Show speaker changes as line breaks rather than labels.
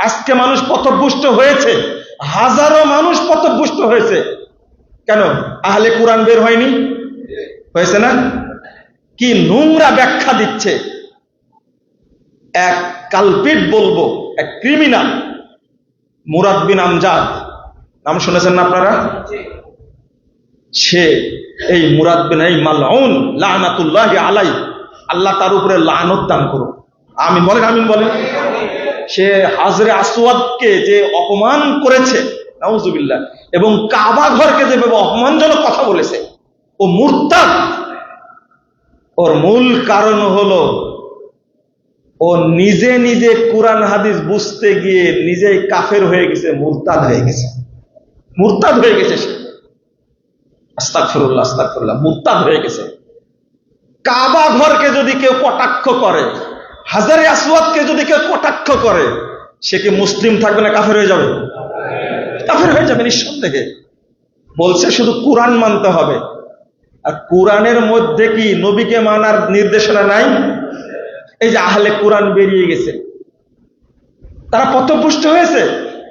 আজকে মানুষ পথভ্রষ্ট হয়েছে, হাজারো মানুষ পথভ্রষ্ট হয়েছে। কেন? আহলে কোরআন বের হয়নি? হয়েছে না? কি নোংরা ব্যাখ্যা দিচ্ছে। এক কালপিট বলবো, এক ক্রিমিনাল, মুরাদ বিন আমজাদ, নাম শুনেছেন না আপনারা? সে এই মুরাদ বিন এই মালউন লানাতুল্লাহি আলাই, আল্লাহ তার উপরে লানত দান করুক, আমিন বলেন, আমিন বলেন। সে হাজরে আসওয়াদকে যে অপমান করেছে, নাউজুবিল্লাহ, এবং কাবা ঘরকে যেভাবে অপমানজনক কথা বলেছে, ও মুরতাদ। ওর মূল কারণ হলো ও নিজে নিজে কোরআন হাদিস বুঝতে গিয়ে নিজেই কাফের হয়ে গেছে, মুরতাদ হয়ে গেছে। মুরতাদ হয়ে গেছে সে, আস্তাগফিরুল্লাহ আস্তাগফিরুল্লাহ, মুরতাদ হয়ে গেছে। কাবা ঘরকে যদি কেউ কটাক্ষ করে, হাজারে আসওয়াদকে যদি কেউ কটাক্ষ করে, সে কি মুসলিম থাকবে না কাফের হয়ে যাবে? কাফের হয়ে যাবে নিঃসন্দেহে। বলছে শুধু কোরআন মানতে হবে। আর কোরআনের মধ্যে কি নবীকে মানার নির্দেশনা নাই? এই যে আহলে কোরআন বেরিয়ে গেছে, তারা পথভ্রষ্ট হয়েছে।